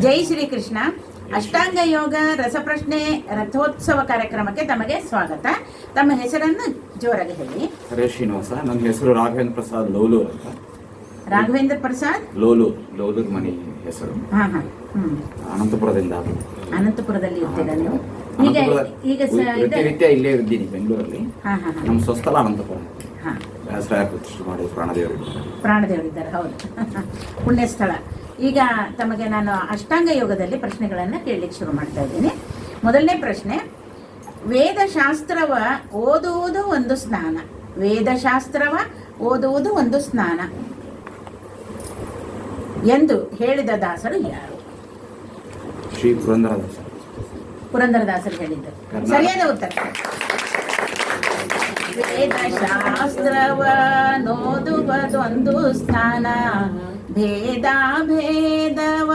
ಜೈ ಶ್ರೀಕೃಷ್ಣ. ಅಷ್ಟಾಂಗ ಯೋಗ ರಸಪ್ರಶ್ನೆ ರಥೋತ್ಸವ ಕಾರ್ಯಕ್ರಮಕ್ಕೆ ತಮಗೆ ಸ್ವಾಗತ. ತಮ್ಮ ಹೆಸರನ್ನು ಜೋರಾಗಿ ಹೇಳಿ. ಹರೇ ಶ್ರೀನಿವಾಸ. ನನ್ನ ಹೆಸರು ರಾಘವೇಂದ್ರ ಪ್ರಸಾದ್ ಲೋಲೂರ್ ಅಂತ. ರಾಘವೇಂದ್ರ ಪ್ರಸಾದ್ ಲೋಲೂರ್ ಮನೆ ಹೆಸರು. ಅನಂತಪುರದಲ್ಲಿ ಇರ್ತೀರಾ ನೀವು? ರೀತ್ಯ ಇಲ್ಲೇ ಇದ್ದೀನಿ ಬೆಂಗಳೂರಲ್ಲಿ. ನಮ್ಮ ಸ್ವಸ್ಥಲ ಅನಂತಪುರ. ಪ್ರಾಣದೇವರಿದ್ದಾರೆ, ಹೌದು. ಪುಣ್ಯ ಸ್ಥಳ. ಈಗ ತಮಗೆ ನಾನು ಅಷ್ಟಾಂಗ ಯೋಗದಲ್ಲಿ ಪ್ರಶ್ನೆಗಳನ್ನು ಕೇಳಲಿಕ್ಕೆ ಶುರು ಮಾಡ್ತಾ ಇದ್ದೀನಿ. ಮೊದಲನೇ ಪ್ರಶ್ನೆ, ವೇದಶಾಸ್ತ್ರವ ಓದುವುದು ಒಂದು ಸ್ನಾನ. ವೇದಶಾಸ್ತ್ರವ ಓದುವುದು ಒಂದು ಸ್ನಾನ ಎಂದು ಹೇಳಿದ ದಾಸರು ಯಾರು? ಶ್ರೀ ಪುರಂದರದಾಸರು. ಪುರಂದರದಾಸರು ಹೇಳಿದ್ದರು. ಸರಿಯಾದ ಉತ್ತರ. ವೇದಶಾಸ್ತ್ರವ ಓದುವುದೊಂದು ಸ್ನಾನ, ಭೇದ ಭೇದವ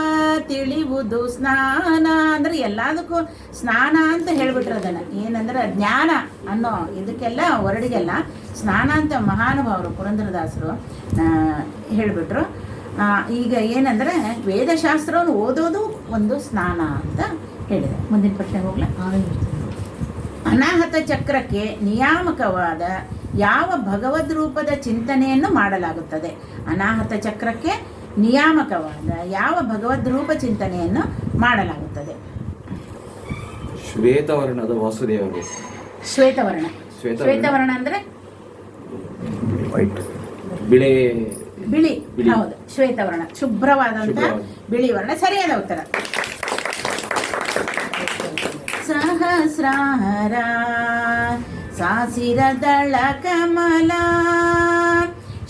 ತಿಳಿಯುವುದು ಸ್ನಾನ. ಅಂದ್ರೆ ಎಲ್ಲದಕ್ಕೂ ಸ್ನಾನ ಅಂತ ಹೇಳ್ಬಿಟ್ರು. ಅದನ್ನ ಏನಂದ್ರೆ ಜ್ಞಾನ ಅನ್ನೋ ಇದಕ್ಕೆಲ್ಲ ಹೊರಡಿಗೆಲ್ಲ ಸ್ನಾನ ಅಂತ ಮಹಾನುಭಾವರು ಪುರಂದರದಾಸರು ಹೇಳ್ಬಿಟ್ರು. ಈಗ ಏನಂದ್ರೆ ವೇದಶಾಸ್ತ್ರವನ್ನು ಓದೋದು ಒಂದು ಸ್ನಾನ ಅಂತ ಹೇಳಿದೆ. ಮುಂದಿನ ಪ್ರಶ್ನೆ ಹೋಗ್ಲಾ? ಅನಾಹತ ಚಕ್ರಕ್ಕೆ ನಿಯಾಮಕವಾದ ಯಾವ ಭಗವದ್ ರೂಪದ ಚಿಂತನೆಯನ್ನು ಮಾಡಲಾಗುತ್ತದೆ? ಅನಾಹತ ಚಕ್ರಕ್ಕೆ ನಿಯಾಮಕವಾದ ಯಾವ ಭಗವದ್ ರೂಪ ಚಿಂತನೆಯನ್ನು ಮಾಡಲಾಗುತ್ತದೆ? ಶ್ವೇತವರ್ಣದ ವಾಸುದೇವ. ಶ್ವೇತವರ್ಣ. ಶ್ವೇತವರ್ಣ ಅಂದ್ರೆ ಬಿಳಿ. ಹೌದು, ಶ್ವೇತವರ್ಣ, ಶುಭ್ರವಾದಂತ ಬಿಳಿ ವರ್ಣ. ಸರಿಯಾದ ಉತ್ತರ. ಸಹಸ್ರಾರ ಸಾಸಿರದಳ ಕಮಲ,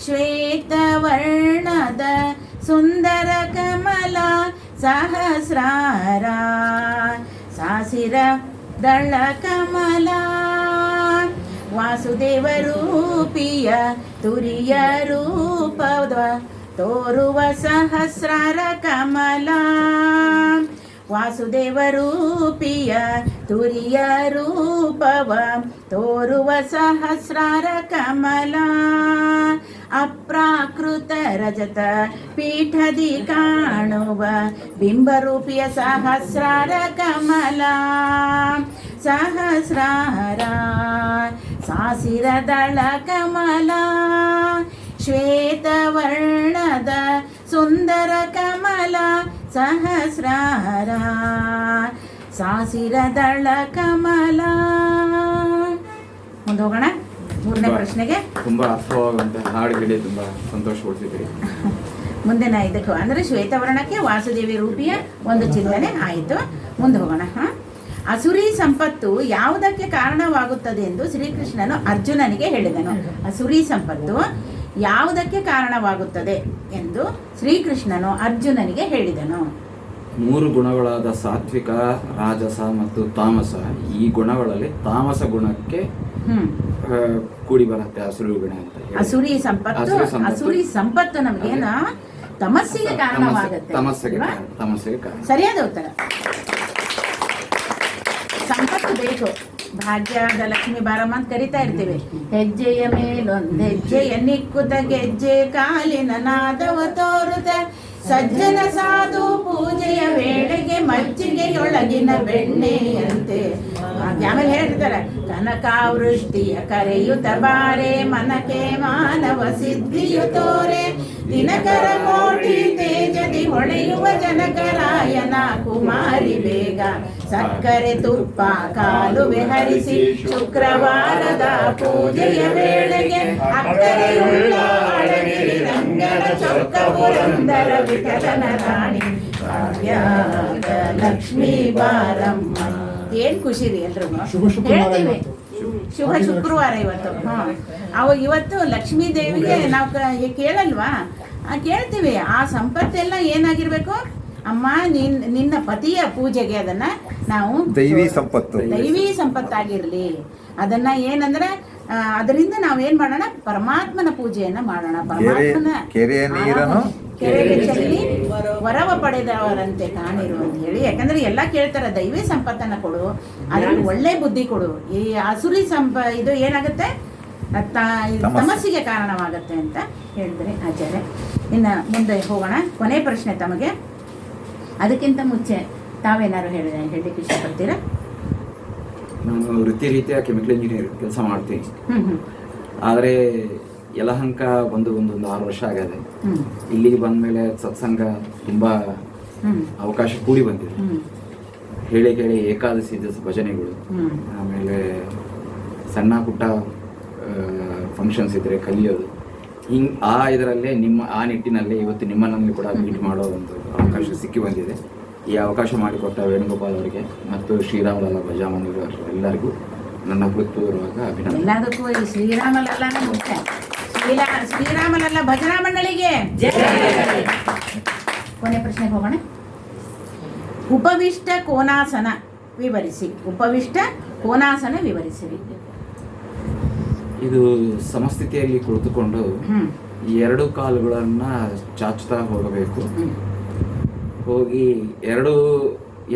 ಶ್ವೇತವರ್ಣದ ಸುಂದರ ಕಮಲ. ಸಹಸ್ರಾರ ಸಾಸಿರದಳ ಕಮಲ, ವಾಸುದೇವ ರೂಪಿಯ ತುರಿಯ ರೂಪದ ತೋರುವ ಸಹಸ್ರಾರ ಕಮಲ. ವಾಸುದೇವ ರೂಪಿಯ ತುರಿಯ ರೂಪವ ತೋರುವ ಸಹಸ್ರಾರ ಕಮಲ. ಅಪ್ರಾಕೃತ ರಜತ ಪೀಠದಿ ಕಾಣುವ ಬಿಂಬರೂಪಿಯ ಸಹಸ್ರಾರ ಕಮಲ. ಸಹಸ್ರಾರ ಸಾಸಿರದಳ ಕಮಲ, ಶ್ವೇತವರ್ಣದ ಸುಂದರ ಕಮಲ. ಸಹಸ್ರಾರ ಸಾಸಿರದಳ ಕಮಲ. ಮುಂದೆ ಹೋಗೋಣ ಮೂರನೇ ಪ್ರಶ್ನೆಗೆ. ತುಂಬಾ ಅರ್ಥವಾಗುವಂತ ಹಾಡುಗಳಿಗೆ ತುಂಬಾ ಸಂತೋಷಪಡಿಸಿದ್ರಿ. ಮುಂದಿನ ಇದಕ್ಕೆ ಅಂದ್ರೆ ಶ್ವೇತವರ್ಣಕ್ಕೆ ವಾಸುದೇವಿ ರೂಪಿಯ ಒಂದು ಚಿಂತನೆ ಆಯಿತು. ಮುಂದೆ ಹೋಗೋಣ. ಅಸುರಿ ಸಂಪತ್ತು ಯಾವುದಕ್ಕೆ ಕಾರಣವಾಗುತ್ತದೆ ಎಂದು ಶ್ರೀಕೃಷ್ಣನು ಅರ್ಜುನನಿಗೆ ಹೇಳಿದನು? ಅಸುರಿ ಸಂಪತ್ತು ಯಾವುದಕ್ಕೆ ಕಾರಣವಾಗುತ್ತದೆ ಎಂದು ಶ್ರೀಕೃಷ್ಣನು ಅರ್ಜುನನಿಗೆ ಹೇಳಿದನು? 3 ಗುಣಗಳಾದ ಸಾತ್ವಿಕ, ರಾಜಸ ಮತ್ತು ತಾಮಸ. ಈ ಗುಣಗಳಲ್ಲಿ ತಾಮಸ ಗುಣಕ್ಕೆ ಕೂಡಿ ಬರುತ್ತೆ ಅಸುರಿ ಗುಣ ಅಂತ. ಅಸುರಿ ಸಂಪತ್ತು ನಮಗೇನ ತಮಸ್ಸಿಗೆ ಕಾರಣವಾಗುತ್ತೆ. ತಮಸ್ಸಿಗೆ ಕಾರಣ. ಸರಿಯಾದ ಉತ್ತರ. ಸಂಪತ್ತು ಬೇಕು. ಭಾಗ್ಯದ ಲಕ್ಷ್ಮಿ ಬಾರಮ್ಮ ಅಂತ ಕರಿತಾ ಇರ್ತೀವಿ. ಹೆಜ್ಜೆಯ ಮೇಲೊಂದು ಹೆಜ್ಜೆಯ ನಿಕ್ಕುತ ಗೆಜ್ಜೆ ಕಾಲಿನ ನಾದವ ತೋರುತ, ಸಜ್ಜನ ಸಾಧು ಪೂಜೆಯ ವೇಳೆಗೆ ಮಜ್ಜಿಗೆಯೊಳಗಿನ ಬೆಣ್ಣೆಯಂತೆ. ಆಮೇಲೆ ಹೇಳ್ತಾರೆ, ಕನಕಾವೃಷ್ಟಿಯ ಕರೆಯುತ ಬಾರೆ ಮನಕೆ ಮಾನವ ಸಿದ್ಧಿಯು ತೋರೆ, ದಿನಕರ ಕೋಟಿ ತೇಜದಿ ಹೊಳೆಯುವ ಜನಕರಾಯನ ಕುಮಾರಿ ಬೇಗ, ಸಕ್ಕರೆ ತುಪ್ಪ ಕಾಲುವೆ ಹರಿಸಿ ಶುಕ್ರವಾರದ ಪೂಜೆಯ ವೇಳೆಗೆ ಅಕ್ಕರೆಯುಳ್ಳ ಅಳಗಿರಿ ರಂಗನ ಚೌಕ ಪುರಂದರ ವಿಠಲನ ರಾಣಿ ಕಾವ್ಯದ ಲಕ್ಷ್ಮೀ ಬಾರಮ್ಮ. ಏನ್ ಖುಷಿ ರೀ ಎಲ್ರಿಗೂ. ಹೇಳ್ತೀವಿ ಶುಭ ಶುಕ್ರವಾರ ಇವತ್ತು. ಇವತ್ತು ಲಕ್ಷ್ಮೀ ದೇವಿಗೆ ನಾವು ಕೇಳಲ್ವಾ? ಕೇಳ್ತೀವಿ. ಆ ಸಂಪತ್ತೆಲ್ಲ ಏನಾಗಿರ್ಬೇಕು? ಅಮ್ಮ ನಿನ್ನ ಪತಿಯ ಪೂಜೆಗೆ ಅದನ್ನ ನಾವು ದೈವಿ ಸಂಪತ್ತಾಗಿರ್ಲಿ. ಅದನ್ನ ಏನಂದ್ರೆ ಅದರಿಂದ ನಾವೇನ್ ಮಾಡೋಣ? ಪರಮಾತ್ಮನ ಪೂಜೆಯನ್ನ ಮಾಡೋಣ. ಪರಮಾತ್ಮನ ಕೆರೆಗೆ ಚೆಲ್ಲಿ ವರವ ಪಡೆದವರಂತೆ ಕಾಣಿರು ಅಂತ ಹೇಳಿ. ಯಾಕಂದ್ರೆ ಎಲ್ಲ ಕೇಳ್ತಾರ, ದೈವಿ ಸಂಪತ್ತನ್ನ ಕೊಡು, ಅದ್ರಲ್ಲಿ ಒಳ್ಳೆ ಬುದ್ಧಿ ಕೊಡು. ಈ ಅಸುರಿ ಇದು ಏನಾಗುತ್ತೆ? ತಮಸ್ಸಿಗೆ ಕಾರಣವಾಗತ್ತೆ ಅಂತ ಹೇಳಿದ್ರೆ ಆಚಾರ್ಯ. ಇನ್ನು ಮುಂದೆ ಹೋಗೋಣ. ಕೊನೆ ಪ್ರಶ್ನೆ ತಮಗೆ. ಅದಕ್ಕಿಂತ ಮುಂಚೆ ತಾವೇನಾದ್ರು ಹೇಳಲಿಕ್ಕೆ ಇಷ್ಟಪಡ್ತೀರಾ? ನಾನು ವೃತ್ತಿ ರೀತಿಯ ಕೆಮಿಕಲ್ ಇಂಜಿನಿಯರ್ ಕೆಲಸ ಮಾಡ್ತೀನಿ. ಆದರೆ ಯಲಹಂಕ ಒಂದು 6 ವರ್ಷ ಆಗದೆ. ಇಲ್ಲಿಗೆ ಬಂದ ಮೇಲೆ ಸತ್ಸಂಗ ತುಂಬ ಅವಕಾಶ ಕೂಡಿ ಬಂದಿದೆ. ಹೇಳಿ ಕೇಳಿ ಏಕಾದಶಿ ದಿವಸ ಭಜನೆಗಳು, ಆಮೇಲೆ ಸಣ್ಣ ಪುಟ್ಟ ಫಂಕ್ಷನ್ಸ್ ಇದ್ರೆ ಕಲಿಯೋದು, ಇದರಲ್ಲೇ ಆ ನಿಟ್ಟಿನಲ್ಲಿ ಇವತ್ತು ನಿಮ್ಮನ್ನಲ್ಲಿ ಕೂಡ ಮೀಟ್ ಮಾಡೋ ಒಂದು ಅವಕಾಶ ಸಿಕ್ಕಿ ಬಂದಿದೆ. ಈ ಅವಕಾಶ ಮಾಡಿಕೊಟ್ಟ ವೇಣುಗೋಪಾಲ್ ಅವರಿಗೆ ಮತ್ತು ಶ್ರೀರಾಮಲಾಲ ಭಜಾಮಂದಿರ ಎಲ್ಲರಿಗೂ ನನ್ನ ಹೃತ್ಪೂರ್ವಕ ಅಭಿನಂದನೆ. ಎಲ್ಲದಕ್ಕೂ ಈ ಶ್ರೀರಾಮಲಲ್ಲಾನೇ ಮುಖ್ಯ. ಶ್ರೀರಾಮಲಲ್ಲ ಭಜನಾ ಮಂಡಳಿಗೆ ಕೊನೆ ಪ್ರಶ್ನೆಗೆ ಹೋಗೋಣ. ಉಪವಿಷ್ಟ ಕೋನಾಸನ ವಿವರಿಸಿ. ಉಪವಿಷ್ಟ ಕೋನಾಸನ ವಿವರಿಸಿರಿ. ಇದು ಸಮಸ್ಥಿತಿಯಲ್ಲಿ ಕುಳಿತುಕೊಂಡು ಈ 2 ಕಾಲುಗಳನ್ನ ಚಾಚುತ್ತಾ ಹೋಗಬೇಕು. ಹೋಗಿ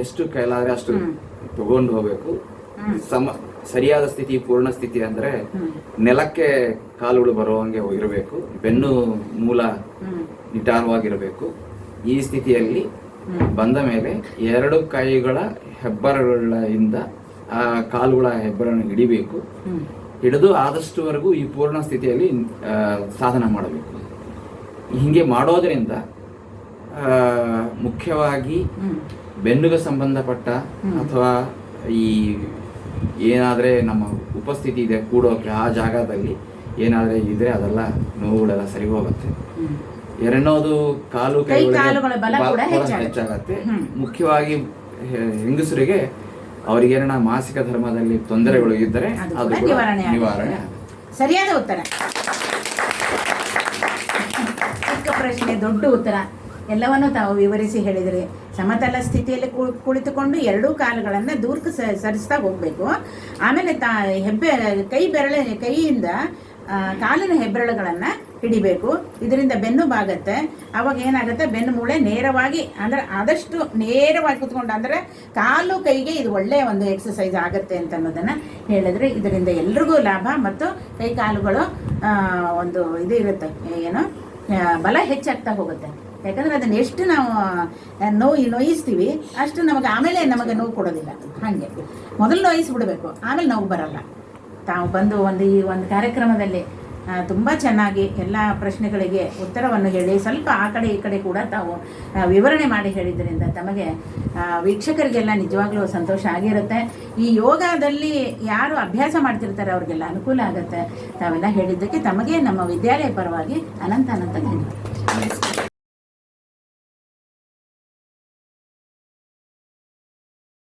ಎಷ್ಟು ಕೈಲಾದ್ರೆ ಅಷ್ಟು ತಗೊಂಡು ಹೋಗ್ಬೇಕು. ಸರಿಯಾದ ಸ್ಥಿತಿ, ಪೂರ್ಣ ಸ್ಥಿತಿ ಅಂದ್ರೆ ನೆಲಕ್ಕೆ ಕಾಲುಗಳು ಬರುವಂಗೆ ಇರಬೇಕು. ಬೆನ್ನು ಮೂಲ ನಿಟಾರವಾಗಿರಬೇಕು. ಈ ಸ್ಥಿತಿಯಲ್ಲಿ ಬಂದ ಮೇಲೆ 2 ಕೈಗಳ ಹೆಬ್ಬರಗಳಿಂದ ಆ ಕಾಲುಗಳ ಹೆಬ್ಬರನ್ನು ಹಿಡಿಬೇಕು. ಹಿಡಿದು ಆದಷ್ಟುವರೆಗೂ ಈ ಪೂರ್ಣ ಸ್ಥಿತಿಯಲ್ಲಿ ಸಾಧನ ಮಾಡಬೇಕು. ಹೀಗೆ ಮಾಡೋದ್ರಿಂದ ಮುಖ್ಯವಾಗಿ ಬೆನ್ನುಗೆ ಸಂಬಂಧಪಟ್ಟ ಅಥವಾ ಈ ಏನಾದರೆ ನಮ್ಮ ಉಪಸ್ಥಿತಿ ಇದೆ ಕೂಡೋಕೆ ಆ ಜಾಗದಲ್ಲಿ ಏನಾದರೆ ಇದ್ರೆ ಅದೆಲ್ಲ ನೋವುಗಳೆಲ್ಲ ಸರಿ ಹೋಗುತ್ತೆ. ಎರಡನೇದು ಕಾಲು ಕೈಗಳ ಬಲ ಹೆಚ್ಚಾಗತ್ತೆ. ಮುಖ್ಯವಾಗಿ ಹೆಂಗಸರಿಗೆ ಅವರಿಗೇನ ಮಾಸಿಕ ಧರ್ಮದಲ್ಲಿ ತೊಂದರೆಗಳು ಇದ್ದರೆ ಅದು ನಿವಾರಣೆ. ಸರಿಯಾದ ಉತ್ತರ. ಚಿಕ್ಕ ಪ್ರಶ್ನೆ, ದೊಡ್ಡ ಉತ್ತರ. ಎಲ್ಲವನ್ನೂ ತಾವು ವಿವರಿಸಿ ಹೇಳಿದರೆ. ಸಮತಲ ಸ್ಥಿತಿಯಲ್ಲಿ ಕುಳಿತುಕೊಂಡು 2 ಕಾಲುಗಳನ್ನು ದೂರಕ್ಕೆ ಸರಿಸ್ತಾ ಹೋಗಬೇಕು. ಆಮೇಲೆ ಕೈಯಿಂದ ಕಾಲಿನ ಹೆಬ್ಬೆರಳುಗಳನ್ನು ಹಿಡಿಬೇಕು. ಇದರಿಂದ ಬೆನ್ನು ಬಾಗತ್ತೆ. ಅವಾಗ ಏನಾಗುತ್ತೆ, ಬೆನ್ನು ಮೂಳೆ ನೇರವಾಗಿ, ಅಂದರೆ ಆದಷ್ಟು ನೇರವಾಗಿ ಕೂತ್ಕೊಂಡು, ಅಂದರೆ ಕಾಲು ಕೈಗೆ ಇದು ಒಳ್ಳೆಯ ಒಂದು ಎಕ್ಸಸೈಸ್ ಆಗುತ್ತೆ ಅಂತ ಅನ್ನೋದನ್ನು ಹೇಳಿದ್ರೆ ಇದರಿಂದ ಎಲ್ರಿಗೂ ಲಾಭ. ಮತ್ತು ಕೈ ಕಾಲುಗಳು ಒಂದು ಇದು ಇರುತ್ತೆ, ಏನು ಬಲ ಹೆಚ್ಚಾಗ್ತಾ ಹೋಗುತ್ತೆ. ಯಾಕಂದರೆ ಅದನ್ನು ಎಷ್ಟು ನಾವು ನೋಯಿಸ್ತೀವಿ ಅಷ್ಟು ನಮಗೆ ನೋವು ಕೊಡೋದಿಲ್ಲ. ಹಾಗೆ ಮೊದಲು ನೋಯಿಸ್ಬಿಡ್ಬೇಕು, ಆಮೇಲೆ ನೋವು ಬರಲ್ಲ. ತಾವು ಬಂದು ಈ ಒಂದು ಕಾರ್ಯಕ್ರಮದಲ್ಲಿ ತುಂಬ ಚೆನ್ನಾಗಿ ಎಲ್ಲ ಪ್ರಶ್ನೆಗಳಿಗೆ ಉತ್ತರವನ್ನು ಹೇಳಿ ಸ್ವಲ್ಪ ಆ ಕಡೆ ಈ ಕಡೆ ಕೂಡ ತಾವು ವಿವರಣೆ ಮಾಡಿ ಹೇಳಿದ್ದರಿಂದ ತಮಗೆ ವೀಕ್ಷಕರಿಗೆಲ್ಲ ನಿಜವಾಗ್ಲೂ ಸಂತೋಷ ಆಗಿರುತ್ತೆ. ಈ ಯೋಗದಲ್ಲಿ ಯಾರು ಅಭ್ಯಾಸ ಮಾಡ್ತಿರ್ತಾರೆ ಅವ್ರಿಗೆಲ್ಲ ಅನುಕೂಲ ಆಗುತ್ತೆ. ತಾವೆಲ್ಲ ಹೇಳಿದ್ದಕ್ಕೆ ತಮಗೆ ನಮ್ಮ ವಿದ್ಯಾಲಯ ಪರವಾಗಿ ಅನಂತ ಧನ್ಯವಾದ.